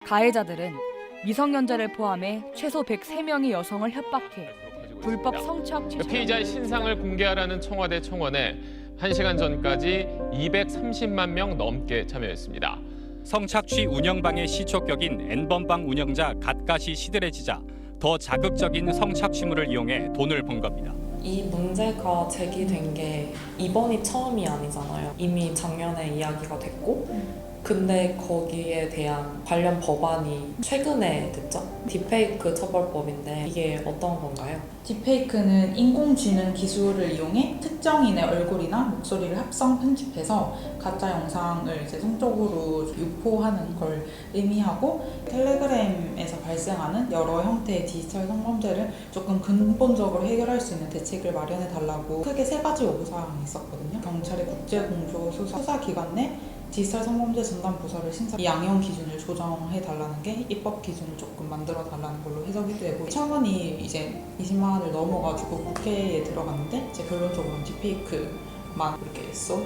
가해자들은 미성년자를 포함해 최소 103명의 여성을 협박해 불법 성착취 피의자의 신상을 공개하라는 청와대 청원에 1시간 전까지 230만 명 넘게 참여했습니다. 성착취 운영방의 시초격인 N번방 운영자 갓갓이 시들해지자 더 자극적인 성착취물을 이용해 돈을 번 겁니다. 이 문제가 제기된 게 이번이 처음이 아니잖아요. 이미 작년에 이야기가 됐고 근데 거기에 대한 관련 법안이 최근에 됐죠? 딥페이크 처벌법인데 이게 어떤 건가요? 딥페이크는 인공지능 기술을 이용해 특정인의 얼굴이나 목소리를 합성 편집해서 가짜 영상을 이제 성적으로 유포하는 걸 의미하고 텔레그램에서 발생하는 여러 형태의 디지털 성범죄를 조금 근본적으로 해결할 수 있는 대책을 마련해 달라고 크게 3가지 요구사항이 있었거든요. 경찰의 국제공조 수사기관 내 디지털 성범죄 전담 부서를 신설, 이 양형 기준을 조정해 달라는 게 입법 기준을 조금 만들어 달라는 걸로 해석이 되고 청원이 이제 20만 원을 넘어가지고 국회에 들어갔는데 이제 결론적으로는 딥페이크만 이렇게 써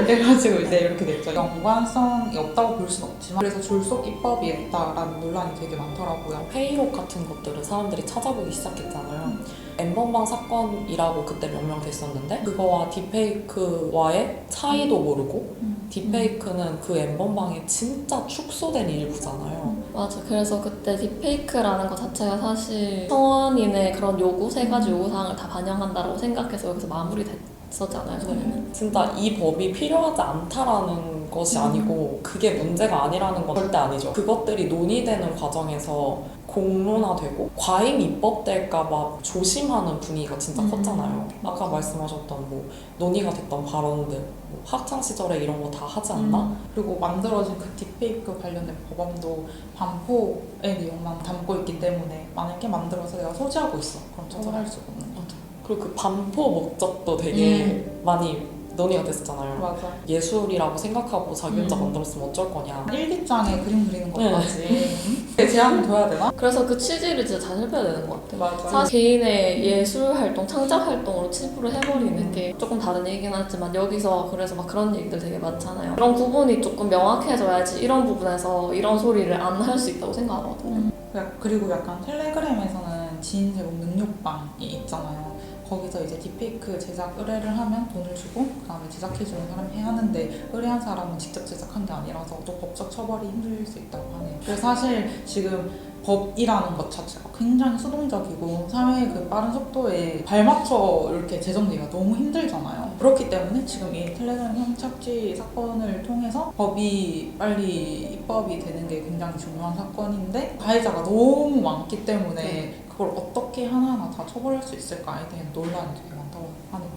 해가지고 이제 이렇게 됐죠. 연관성이 없다고 볼 수는 없지만 그래서 졸속 입법이 있다라는 논란이 되게 많더라고요. 회의록 같은 것들을 사람들이 찾아보기 시작했잖아요. N번방 사건이라고 그때 명명됐었는데 그거와 딥페이크와의 차이도 모르고 딥페이크는 그 N번방의 진짜 축소된 일부잖아요. 맞아. 그래서 그때 딥페이크라는 것 자체가 사실 청원인의 그런 요구, 3가지 요구사항을 다 반영한다고 생각해서 여기서 마무리됐었잖아요, 저희는. 진짜 이 법이 필요하지 않다라는 것이 아니고 그게 문제가 아니라는 건 절대 아니죠. 그것들이 논의되는 과정에서 공론화되고 과잉 입법될까봐 조심하는 분위기가 진짜 컸잖아요. 아까 말씀하셨던 뭐 논의가 됐던 발언들, 뭐 학창 시절에 이런 거 다 하지 않나? 그리고 만들어진 그 딥페이크 관련된 법안도 반포의 내용만 담고 있기 때문에 만약에 만들어서 내가 소지하고 있어 그럼 처벌할 수가 없는 거죠. 그리고 그 반포 목적도 되게 많이 논의가 됐었잖아요. 맞아. 예술이라고 생각하고 자기 혼자 만들었으면 어쩔 거냐. 일기장에 그림 그리는 것까지 제한을 둬야 되나? 그래서 그 취지를 진짜 잘 살펴야 되는 것 같아요. 맞아. 사실 개인의 예술 활동, 창작 활동으로 치부를 해버리는 게 조금 다른 얘기긴 하지만 여기서 그래서 막 그런 얘기들 되게 많잖아요. 그런 구분이 조금 명확해져야지 이런 부분에서 이런 소리를 안 할 수 있다고 생각하거든요. 그리고 약간 텔레그램에서는 지인 제공 능력방이 있잖아요. 거기서 이제 딥페이크 제작 의뢰를 하면 돈을 주고 그 다음에 제작해주는 사람이 해야 하는데 의뢰한 사람은 직접 제작한 게 아니라서 또 법적 처벌이 힘들 수 있다고 하네요. 그래서 사실 지금 법이라는 것 자체가 굉장히 수동적이고 사회의 그 빠른 속도에 발맞춰 이렇게 제정되기가 너무 힘들잖아요. 그렇기 때문에 지금 이 텔레그램 성착취 사건을 통해서 법이 빨리 입법이 되는 게 굉장히 중요한 사건인데 가해자가 너무 많기 때문에 그걸 어떻게 하나하나 다 처벌할 수 있을까에 대한 논란이 되게 많다고 하네요.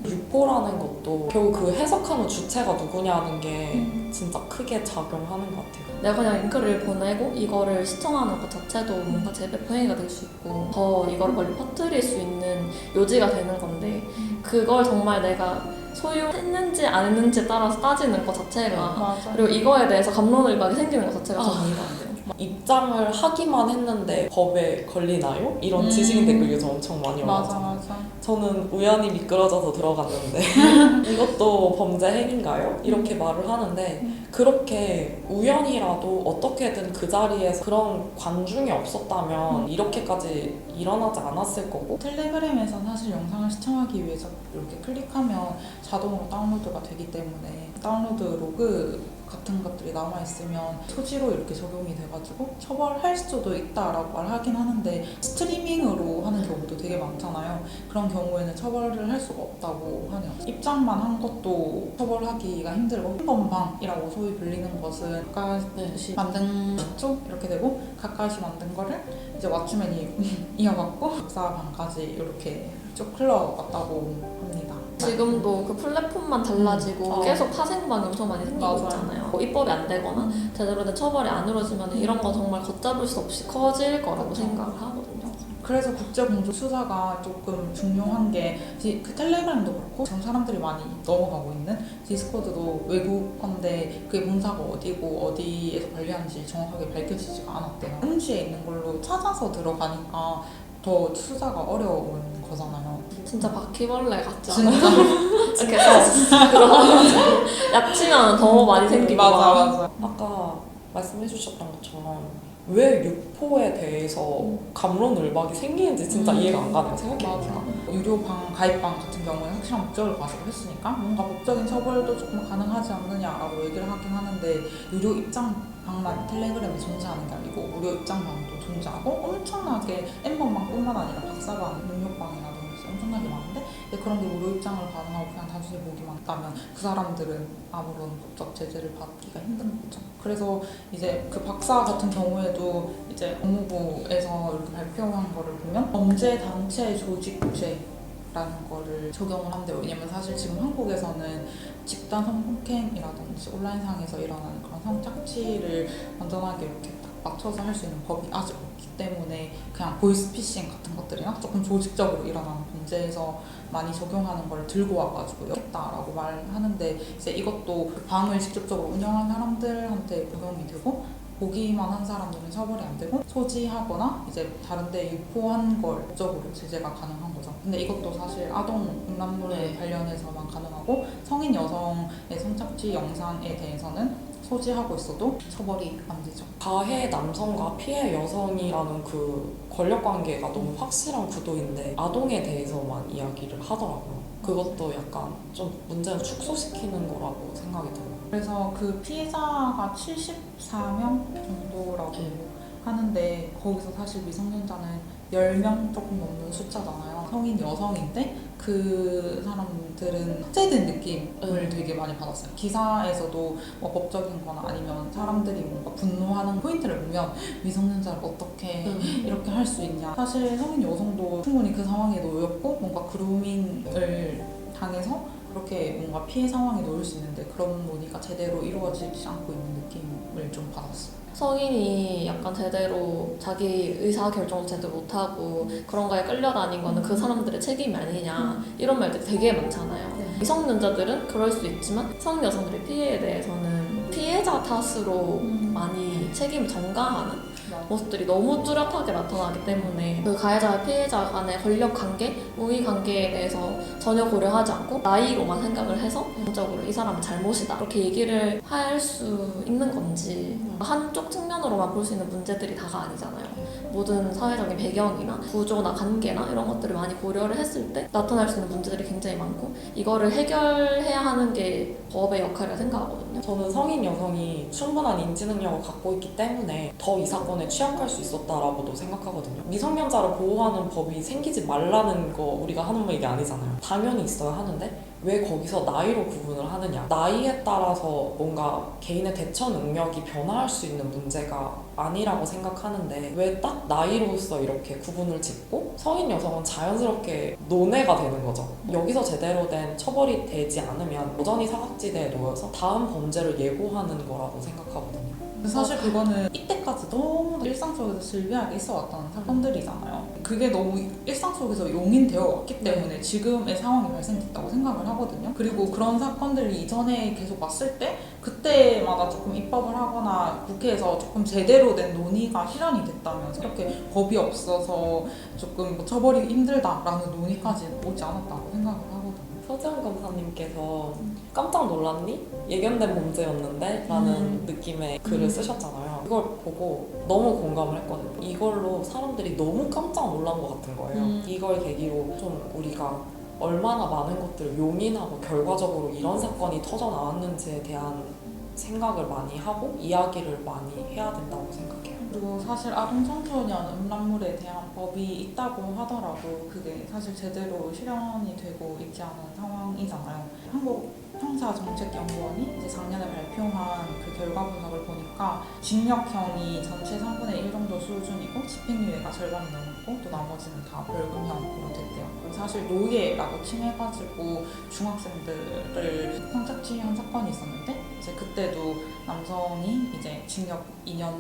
유포라는 것도 결국 그 해석하는 주체가 누구냐는 게 진짜 크게 작용하는 것 같아요. 내가 그냥 링크를 보내고 이거를 시청하는 것 자체도 뭔가 재배포 행위가 될 수 있고 더 이거를 멀리 퍼뜨릴 수 있는 요지가 되는 건데 그걸 정말 내가 소유했는지 안 했는지에 따라서 따지는 것 자체가 맞아. 그리고 이거에 대해서 감론을박이 생기는 것 자체가 저는 이해가 안 돼요. 입장을 하기만 했는데 법에 걸리나요? 이런 지식 댓글 요즘 엄청 많이 맞아 올라오잖아요. 맞아. 저는 우연히 미끄러져서 들어갔는데 이것도 범죄 행위인가요? 이렇게 말을 하는데 그렇게 우연이라도 어떻게든 그 자리에서 그런 관중이 없었다면 이렇게까지 일어나지 않았을 거고 텔레그램에서 사실 영상을 시청하기 위해서 이렇게 클릭하면 자동으로 다운로드가 되기 때문에 다운로드 로그 같은 것들이 남아있으면 소지로 이렇게 적용이 돼가지고 처벌할 수도 있다라고 말하긴 하는데 스트리밍으로 하는 경우도 되게 많잖아요. 그런 경우에는 처벌을 할 수가 없다고 하네요. 입장만 한 것도 처벌하기가 힘들고 N번방이라고 소위 불리는 것은 가까이 만든 시초 이렇게 되고 가까이 만든 거를 이제 맞춤맨이 이어갖고 박사반까지 이렇게 쭉 흘러갔다고 합니다. 지금도 그 플랫폼만 달라지고 계속 파생방이 엄청 많이 생기고 맞아요. 있잖아요. 뭐 입법이 안 되거나 제대로 된 처벌이 안 이루어지면 이런 건 정말 걷잡을 수 없이 커질 거라고 생각을 하거든요. 그래서 국제공조 수사가 조금 중요한 게 그 텔레그램도 그렇고 지금 사람들이 많이 넘어가고 있는 디스코드도 외국 건데 그게 본사가 어디고 어디에서 관리하는지 정확하게 밝혀지지가 않았대요. 현지에 있는 걸로 찾아서 들어가니까 더 수사가 어려운 거잖아요. 진짜 바퀴벌레 같지 않아요? 이렇게 들어가가지고 얕치면 더 많이 생기고 맞아. 아까 말씀해 주셨던 것처럼 왜 육포에 대해서 갑론을박이 생기는지 진짜 이해가 안 가네요. 생각해보니까. 유료방, 가입방 같은 경우에 확실한 목적을 가지고 했으니까 뭔가 법적인 처벌도 조금 가능하지 않느냐라고 얘기를 하긴 하는데 유료 입장방만 텔레그램에 존재하는 게 아니고 무료 입장방도 존재하고 엄청나게 N번방뿐만 아니라 박사방, 능력방이라든지 엄청나게 많은데 그런 게 무료 입장을 가능하고 그냥 단순히 보기만 했다면 그 사람들은 아무런 법적 제재를 받기가 힘든 거죠. 그래서 이제 그 박사 같은 경우에도 이제 법무부에서 이렇게 발표한 거를 보면 범죄 단체 조직죄라는 거를 적용을 한대요. 왜냐면 사실 지금 한국에서는 집단 성폭행이라든지 온라인상에서 일어나는 그런 성착취를 완전하게 이렇게 딱 맞춰서 할 수 있는 법이 아직 없기 때문에 그냥 보이스피싱 같은 것들이나 조금 조직적으로 일어나는 범죄에서 많이 적용하는 걸 들고 와가지고 했다라고 말하는데 이제 이것도 그 방을 직접적으로 운영한 사람들한테 적용이 되고 보기만 한 사람들은 처벌이 안 되고 소지하거나 이제 다른 데 유포한 걸 법적으로 제재가 가능한 거죠. 근데 이것도 사실 아동 음란물에 관련해서만 가능하고 성인 여성의 성착취 영상에 대해서는 소지하고 있어도 처벌이 안 되죠. 가해 남성과 피해 여성이라는 그 권력관계가 너무 확실한 구도인데 아동에 대해서만 이야기를 하더라고요. 그것도 약간 좀 문제를 축소시키는 거라고 생각이 들어요. 그래서 그 피해자가 74명 정도라고 하는데 거기서 사실 미성년자는 10명 조금 넘는 숫자잖아요. 성인 여성인데 그 사람들은 삭제된 느낌을 되게 많이 받았어요. 기사에서도 뭐 법적인 거나 아니면 사람들이 뭔가 분노하는 포인트를 보면 미성년자를 어떻게 이렇게 할 수 있냐. 사실 성인 여성도 충분히 그 상황에 놓였고 뭔가 그루밍을 당해서 그렇게 뭔가 피해 상황에 놓일 수 있는데 그런 논의가 제대로 이루어지지 않고 있는 느낌을 좀 받았어요. 성인이 약간 제대로 자기 의사결정을 제대로 못하고 그런 거에 끌려다닌 거는 그 사람들의 책임이 아니냐 이런 말들이 되게 많잖아요. 미성년자들은 그럴 수 있지만 성인 여성들의 피해에 대해서는 피해자 탓으로 많이 책임을 전가하는 모습들이 너무 뚜렷하게 나타나기 때문에 그 가해자와 피해자 간의 권력 관계, 우위 관계에 대해서 전혀 고려하지 않고 나이로만 생각을 해서 전적으로 이 사람은 잘못이다 이렇게 얘기를 할 수 있는 건지 한쪽 측면으로만 볼 수 있는 문제들이 다가 아니잖아요. 모든 사회적인 배경이나 구조나 관계나 이런 것들을 많이 고려를 했을 때 나타날 수 있는 문제들이 굉장히 많고 이거를 해결해야 하는 게 법의 역할이라 생각하거든요. 저는 성인 여성이 충분한 인지 능력을 갖고 있기 때문에 더 이 사건에 취약할 수 있었다라고도 생각하거든요. 미성년자를 보호하는 법이 생기지 말라는 거 우리가 하는 얘기 아니잖아요. 당연히 있어야 하는데 왜 거기서 나이로 구분을 하느냐. 나이에 따라서 뭔가 개인의 대처 능력이 변화할 수 있는 문제가 아니라고 생각하는데 왜 딱 나이로서 이렇게 구분을 짓고 성인 여성은 자연스럽게 논외가 되는 거죠. 여기서 제대로 된 처벌이 되지 않으면 여전히 사각지대에 놓여서 다음 범죄를 예고하는 거라고 생각하거든요. 사실 그거는 이때까지 너무 일상 속에서 즐비하게 있어왔던 사건들이잖아요. 그게 너무 일상 속에서 용인되어 왔기 때문에 지금의 상황이 발생됐다고 생각을 하거든요. 그리고 그런 사건들이 이전에 계속 왔을 때 그때마다 조금 입법을 하거나 국회에서 조금 제대로 된 논의가 실현이 됐다면서 이렇게 법이 없어서 조금 뭐 처벌이 힘들다라는 논의까지는 오지 않았다고 생각을 하거든요. 서지영 검사님께서 깜짝 놀랐니? 예견된 범죄였는데? 라는 느낌의 글을 쓰셨잖아요. 이걸 보고 너무 공감을 했거든요. 이걸로 사람들이 너무 깜짝 놀란 것 같은 거예요. 이걸 계기로 좀 우리가 얼마나 많은 것들을 용인하고 결과적으로 이런 사건이 터져 나왔는지에 대한 생각을 많이 하고 이야기를 많이 해야 된다고 생각해요. 그리고 사실 아동 청소년 음란물에 대한 법이 있다고 하더라도 그게 사실 제대로 실현이 되고 있지 않은 상황이잖아요. 한국 형사정책연구원이 이제 작년에 발표한 그 결과 분석을 보니까 징역형이 전체 3분의 1 정도 수준이고 집행유예가 절반이 넘었고 또 나머지는 다 벌금형으로 됐대요. 그리고 사실 노예라고 칭해가지고 중학생들을 성착취한 사건이 있었는데 이제 그때도 남성이 이제 징역 2년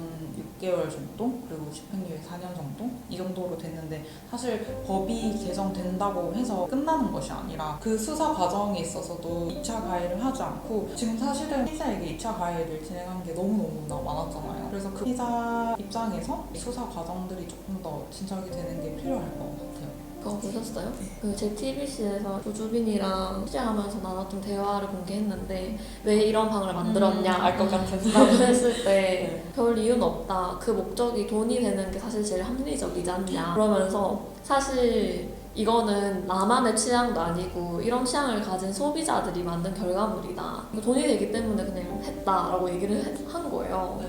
6개월 정도 그리고 집행유예 4년 정도 이 정도로 됐는데 사실 법이 개정된다고 해서 끝나는 것이 아니라 그 수사 과정에 있어서도 2차 가해를 하지 않고 지금 사실은 피의자에게 2차 가해를 진행한 게 너무너무나 많았잖아요. 그래서 그 피의자 입장에서 수사 과정들이 조금 더 진척이 되는 게 필요할 것 같아요. 그거 보셨어요? 그 JTBC에서 조주빈이랑 취재하면서 나눴던 대화를 공개했는데 왜 이런 방을 만들었냐 알 것 같은. 라고 했을 때 별 이유는 없다. 그 목적이 돈이 되는 게 사실 제일 합리적이지 않냐. 그러면서 사실 이거는 나만의 취향도 아니고 이런 취향을 가진 소비자들이 만든 결과물이다. 돈이 되기 때문에 그냥 했다라고 얘기를 한 거예요.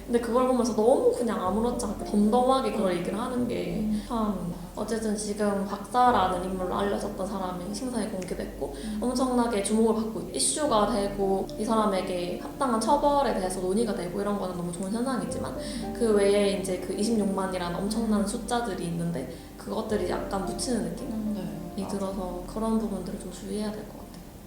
근데 그걸 보면서 너무 그냥 아무렇지 않게 덤덤하게 그걸 얘기를 하는 게 참 어쨌든 지금 박사라는 인물로 알려졌던 사람이 신상이 공개됐고 엄청나게 주목을 받고 이슈가 되고 이 사람에게 합당한 처벌에 대해서 논의가 되고 이런 거는 너무 좋은 현상이지만 그 외에 이제 그 26만이라는 엄청난 숫자들이 있는데 그것들이 약간 묻히는 느낌이 들어서 그런 부분들을 좀 주의해야 될 것 같아요.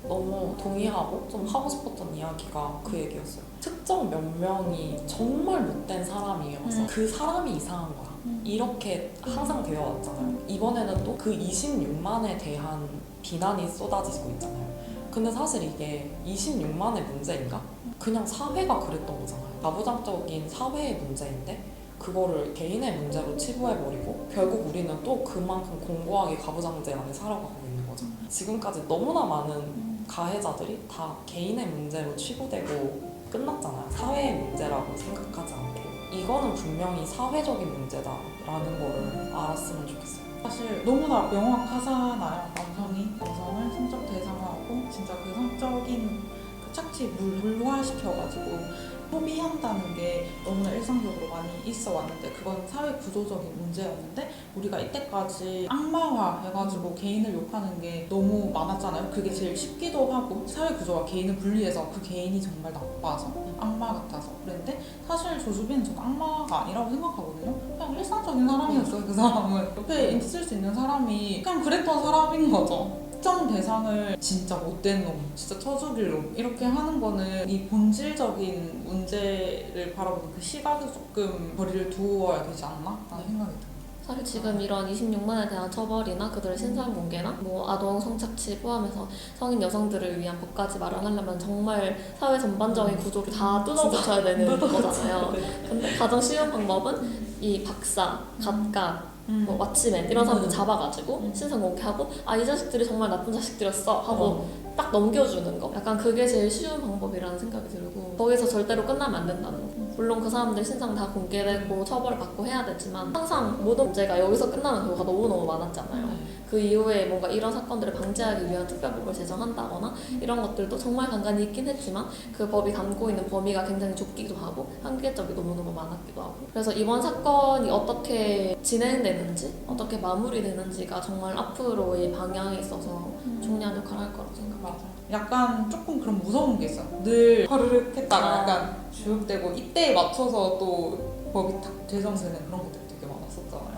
너무 동의하고 좀 하고 싶었던 이야기가 그 얘기였어요. 특정 몇 명이 정말 못된 사람이어서 그 사람이 이상한 거야. 이렇게 항상 되어 왔잖아요. 이번에는 또 그 26만에 대한 비난이 쏟아지고 있잖아요. 근데 사실 이게 26만의 문제인가? 그냥 사회가 그랬던 거잖아요. 가부장적인 사회의 문제인데 그거를 개인의 문제로 치부해버리고 결국 우리는 또 그만큼 공고하게 가부장제 안에 살아가고 있는 거죠. 지금까지 너무나 많은 가해자들이 다 개인의 문제로 치부되고 끝났잖아요. 사회의 문제라고 생각하지 않고. 이거는 분명히 사회적인 문제다라는 거를 알았으면 좋겠어요. 사실 너무나 명확하잖아요. 남성이 여성을 성적 대상화하고 진짜 그 성적인 그 착취 물화시켜가지고 소비한다는 게 너무나 일상적으로 많이 있어 왔는데 그건 사회 구조적인 문제였는데 우리가 이때까지 악마화 해가지고 개인을 욕하는 게 너무 많았잖아요. 그게 제일 쉽기도 하고 사회 구조와 개인을 분리해서 그 개인이 정말 나빠서 악마 같아서 그랬는데 사실 조주빈은 전 악마가 아니라고 생각하거든요. 그냥 일상적인 사람이었어요. 그 사람은 옆에 있을 수 있는 사람이 그냥 그랬던 사람인 거죠. 특정 대상을 진짜 못된 놈, 진짜 쳐죽일 놈 이렇게 하는 거는 이 본질적인 문제를 바라보는 그 시각에 조금 거리를 두어야 되지 않나? 라는 생각이 들어요. 사실 지금 이런 26만에 대한 처벌이나 그들의 신상 공개나 뭐 아동 성착취 포함해서 성인 여성들을 위한 법까지 마련하려면 정말 사회 전반적인 구조를 다 뜯어고쳐야 되는 거잖아요. 근데 가장 쉬운 방법은 이 박사, 갓갓 뭐 왓치맨 이런 사람들 잡아가지고 신상 공개하고 아 이 자식들이 정말 나쁜 자식들이었어 하고 딱 넘겨주는 거 약간 그게 제일 쉬운 방법이라는 생각이 들고 거기서 절대로 끝나면 안 된다는 거. 물론 그 사람들 신상 다 공개되고 처벌을 받고 해야 되지만 항상 모든 문제가 여기서 끝나는 경우가 너무너무 많았잖아요. 그 이후에 뭔가 이런 사건들을 방지하기 위한 특별법을 제정한다거나 이런 것들도 정말 간간히 있긴 했지만 그 법이 담고 있는 범위가 굉장히 좁기도 하고 한계점이 너무너무 많았기도 하고 그래서 이번 사건이 어떻게 진행되는지 어떻게 마무리되는지가 정말 앞으로의 방향에 있어서 중요한 역할을 할 거라고 생각합니다. 맞아. 약간 조금 그런 무서운 게 있어. 늘 허르륵 했다가 약간 주육되고 이때에 맞춰서 또 법이 딱 제정되는 그런 것들이 되게 많았었잖아요.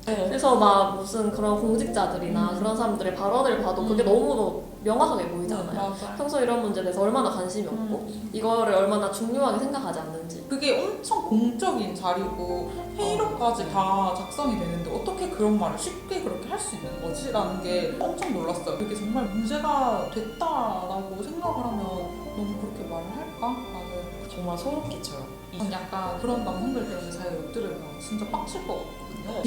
그래서 막 무슨 그런 공직자들이나 그런 사람들의 발언을 봐도 그게 너무 명확하게 보이잖아요. 맞아. 평소 이런 문제에 대해서 얼마나 관심이 없고 이거를 얼마나 중요하게 생각하지 않는지. 그게 엄청 공적인 자리고 회의록까지 다 작성이 되는데 어떻게 그런 말을 쉽게 그렇게 할 수 있는 거지? 라는 게 엄청 놀랐어요. 그게 정말 문제가 됐다라고 생각을 하면 너무 그렇게 말을 할까? 라는 정말 소름 끼쳐요. 전 약간 그런 남성들 때문에 자기가 욕 들으면 진짜 빡칠 것 같거든요.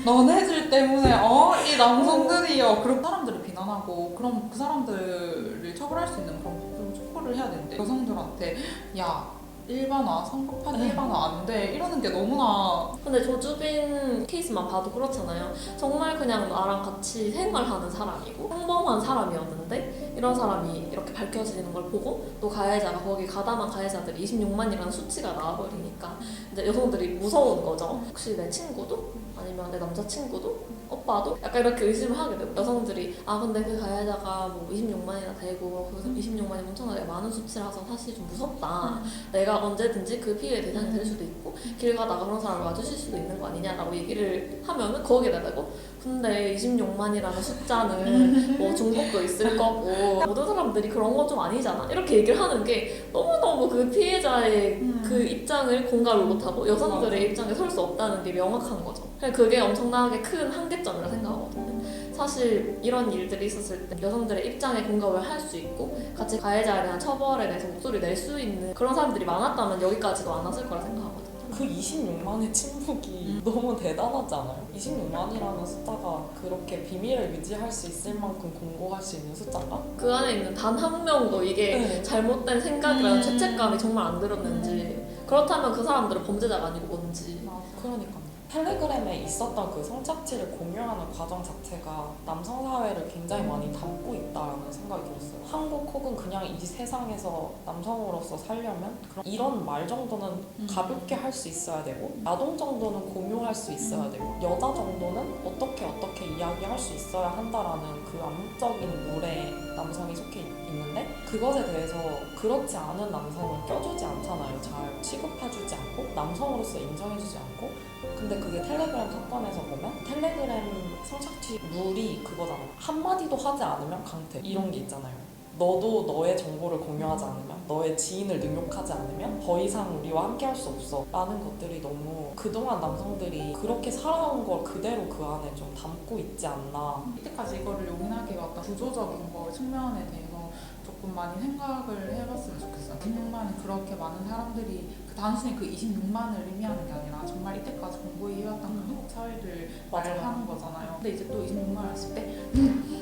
너네들 때문에 이 남성들이요. 그런 사람들을 비난하고 그럼 그 사람들을 처벌할 수 있는 그런 법으로 촉구를 해야 되는데 여성들한테 야 일반화, 성급한 일반화 안 돼 이러는 게 너무나 근데 조주빈 케이스만 봐도 그렇잖아요. 정말 그냥 나랑 같이 생활하는 사람이고 평범한 사람이었는데 이런 사람이 이렇게 밝혀지는 걸 보고 또 가해자가 거기 가담한 가해자들이 26만이라는 수치가 나와버리니까 이제 여성들이 무서운 거죠. 혹시 내 친구도? 아니면 내 남자친구도? 오빠도? 약간 이렇게 의심을 하게 되고 여성들이 아 근데 그 가해자가 뭐 26만이나 되고 그 26만이 엄청나게 많은 수치라서 사실 좀 무섭다. 내가 언제든지 그 피해의 대상이 될 수도 있고 길 가다가 그런 사람을 마주칠 수도 있는 거 아니냐라고 얘기를 하면은 거기에 대고 근데 26만이라는 숫자는 뭐 중복도 있을 거고 모든 사람들이 그런 건 좀 아니잖아 이렇게 얘기를 하는 게 너무너무 그 피해자의 그 입장을 공감을 못하고 여성들의 입장에 설 수 없다는 게 명확한 거죠. 그게 엄청나게 큰 한계점이라 생각하거든요. 사실 이런 일들이 있었을 때 여성들의 입장에 공감을 할 수 있고 같이 가해자에 대한 처벌에 대해서 목소리 낼 수 있는 그런 사람들이 많았다면 여기까지도 안 왔을 거라 생각하거든요. 그 26만의 침묵이 너무 대단하지 않아요? 26만이라는 숫자가 그렇게 비밀을 유지할 수 있을 만큼 공고할 수 있는 숫자인가? 그 안에 있는 단 한 명도 이게 네. 잘못된 생각이라는 죄책감이 정말 안 들었는지 그렇다면 그 사람들은 범죄자가 아니고 뭔지 그러니까 텔레그램에 있었던 그 성착취를 공유하는 과정 자체가 남성 사회를 굉장히 많이 담고 있다라는 생각이 들었어요. 한국 혹은 그냥 이 세상에서 남성으로서 살려면 이런 말 정도는 가볍게 할 수 있어야 되고 아동 정도는 공유할 수 있어야 되고 여자 정도는 어떻게 이야기할 수 있어야 한다라는 그 암묵적인 룰에 남성이 속해 있는데 그것에 대해서 그렇지 않은 남성을 껴주지 않잖아요. 잘 취급해주지 않고 남성으로서 인정해주지 않고 근데 그게 텔레그램 사건에서 보면 텔레그램 성착취 룰이 그거잖아. 한마디도 하지 않으면 강퇴 이런 게 있잖아요. 너도 너의 정보를 공유하지 않으면 너의 지인을 능욕하지 않으면 더 이상 우리와 함께 할 수 없어 라는 것들이 너무 그동안 남성들이 그렇게 살아온 걸 그대로 그 안에 좀 담고 있지 않나. 이때까지 이거를 용인하게 왔던 구조적인 거 측면에 대해서 조금 많이 생각을 해봤으면 좋겠어요. 26만은 그렇게 많은 사람들이 단순히 그 26만을 의미하는 게 아니라 정말 이때까지 공고히 해왔던 한국 사회를 말을 하는 거잖아요. 근데 이제 또 26만 했을 때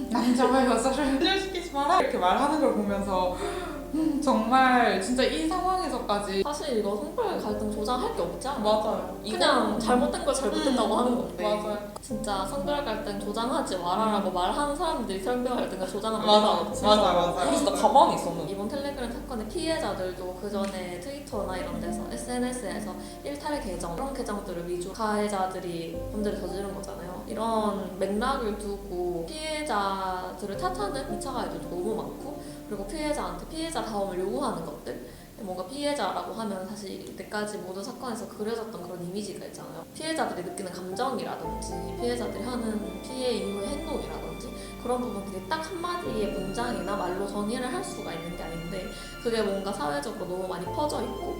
남자와 여자를 분열시키지 마라 이렇게 말하는 걸 보면서 정말 진짜 이 상황에서까지 사실 이거 성별 갈등 조장할 게 없지 않아? 맞아요. 그냥 잘못된 걸 잘못됐다고 하는 건데 맞아요. 진짜 성별 갈등 조장하지 마라라고 말하는 사람들이 성별 갈등을 조장하는 맞아. 거다. 그래서 나 가만히 있었는데 이번 텔레그램 사건의 피해자들도 그 전에 트위터나 이런 데서 SNS에서 일탈 계정 이런 계정들을 위주로 가해자들이 범죄를 저지른 거잖아요. 이런 맥락을 두고 피해자들을 탓하는 2차 가해들도 너무 많고 그리고 피해자한테 피해자다움을 요구하는 것들 뭔가 피해자라고 하면 사실 이때까지 모든 사건에서 그려졌던 그런 이미지가 있잖아요. 피해자들이 느끼는 감정이라든지 피해자들이 하는 피해 이후의 행동이라든지 그런 부분들이 딱 한마디의 문장이나 말로 정의를 할 수가 있는 게 아닌데 그게 뭔가 사회적으로 너무 많이 퍼져 있고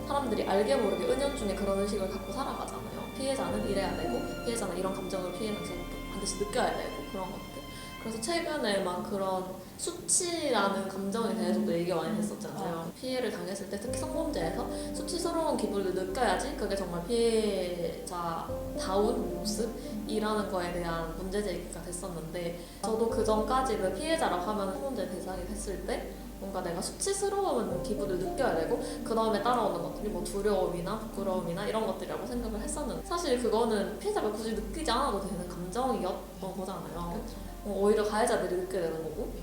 사람들이 알게 모르게 은연중에 그런 의식을 갖고 살아가잖아요. 피해자는 이래야 되고 피해자는 이런 감정을 피해면서 반드시 느껴야 되고 그런 것들. 그래서 최근에 막 그런 수치라는 감정에 대해서도 얘기가 많이 됐었잖아요. 피해를 당했을 때 특히 성범죄에서 수치스러운 기분을 느껴야지 그게 정말 피해자다운 모습이라는 거에 대한 문제 제기가 됐었는데 저도 그 전까지는 피해자라고 하면 성범죄 대상이 됐을 때 뭔가 내가 수치스러운 기분을 느껴야 되고 그 다음에 따라오는 것들이 뭐 두려움이나 부끄러움이나 이런 것들이라고 생각을 했었는데 사실 그거는 피해자가 굳이 느끼지 않아도 되는 감정이었던 거잖아요. 오히려 가해자들이 느끼게 되는 거고.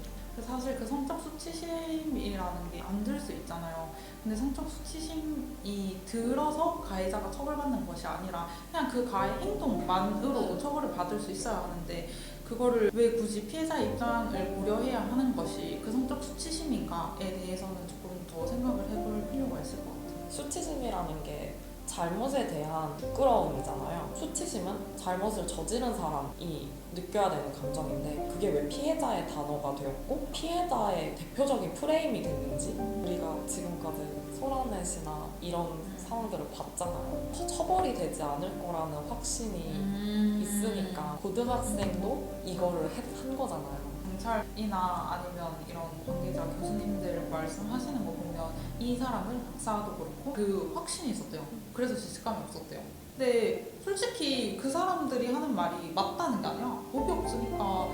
사실 그 성적 수치심이라는 게 안 들 수 있잖아요. 근데 성적 수치심이 들어서 가해자가 처벌받는 것이 아니라 그냥 그 가해 행동만으로도 처벌을 받을 수 있어야 하는데 그거를 왜 굳이 피해자 입장을 고려해야 하는 것이 그 성적 수치심인가에 대해서는 조금 더 생각을 해볼 필요가 있을 것 같아요. 수치심이라는 게 잘못에 대한 부끄러움이잖아요. 수치심은 잘못을 저지른 사람이 느껴야 되는 감정인데 그게 왜 피해자의 단어가 되었고 피해자의 대표적인 프레임이 됐는지 우리가 지금까지 소라넷이나 이런 상황들을 봤잖아요. 처벌이 되지 않을 거라는 확신이 있으니까 고등학생도 이거를 한 거잖아요. 경찰이나 아니면 이런 관계자 교수님들 말씀하시는 거 보면 이 사람은 박사도 그렇고 그 확신이 있었대요. 그래서 죄책감이 없었대요. 근데 솔직히 그 사람들이 하는 말이 맞다는 게 아니라 법이 없으니까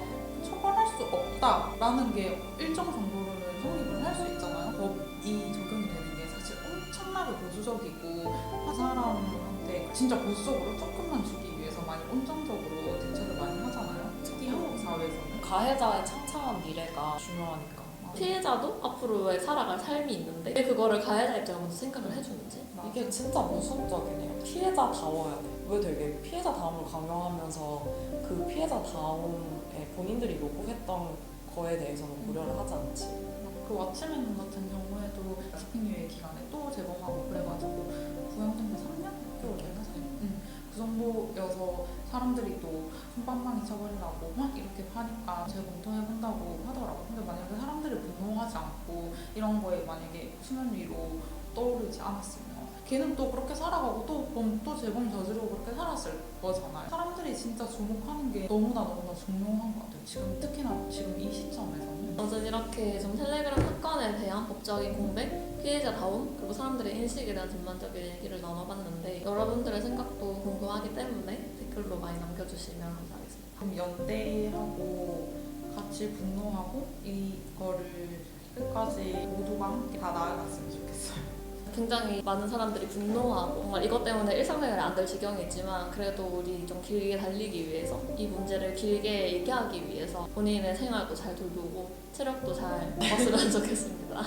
처벌할 수 없다라는 게 일정 정도로는 성립을 할 수 있잖아요. 법이 적용이 되는 게 사실 엄청나게 보수적이고 한 사람한테 진짜 보수적으로 조금만 주기 위해서 많이 온정적으로 대처를 많이 하잖아요. 특히 한국 사회에서는. 가해자의 창창한 미래가 중요하니까. 피해자도 앞으로의 살아갈 삶이 있는데 왜 그거를 가해자 입장을 먼저 생각을 해주는지 이게 진짜 모순적이네요. 피해자다워야 돼. 왜 되게 피해자다움을 강요하면서 그 피해자다움에 본인들이 요구했던 거에 대해서는 고려를 하지 않지. 그 왓츠맨 같은 경우에도 집행유예 기간에 또 재범하고 그래가지고 구형된 게 3년? 6개월이었나? 그 정도여서 사람들이 또 손방망이 쳐버리라고 막 이렇게 하니까 재검토해본다고 하더라고요. 근데 만약에 사람들이 분노하지 않고 이런 거에 만약에 수면 위로 떠오르지 않았으면 걔는 또 그렇게 살아가고 또 재범 저지르고 그렇게 살았을 거잖아요. 사람들이 진짜 주목하는 게 너무나 중요한 것 같아요. 지금 특히나 지금 이 시점에서는. 어쨌든 이렇게 좀 텔레그램 사건에 대한 법적인 공백 피해자다움 그리고 사람들의 인식에 대한 전반적인 얘기를 나눠봤는데 여러분들의 생각도 궁금하기 때문에 댓글로 많이 남겨주시면 감사하겠습니다. 그럼 연대하고 같이 분노하고 이거를 끝까지 모두가 함께 다 나아갔으면 좋겠어요. 굉장히 많은 사람들이 분노하고 정말 이것 때문에 일상생활이 안 될 지경이지만 그래도 우리 좀 길게 달리기 위해서 이 문제를 길게 얘기하기 위해서 본인의 생활도 잘 돌보고 체력도 잘 먹었으면 좋겠습니다.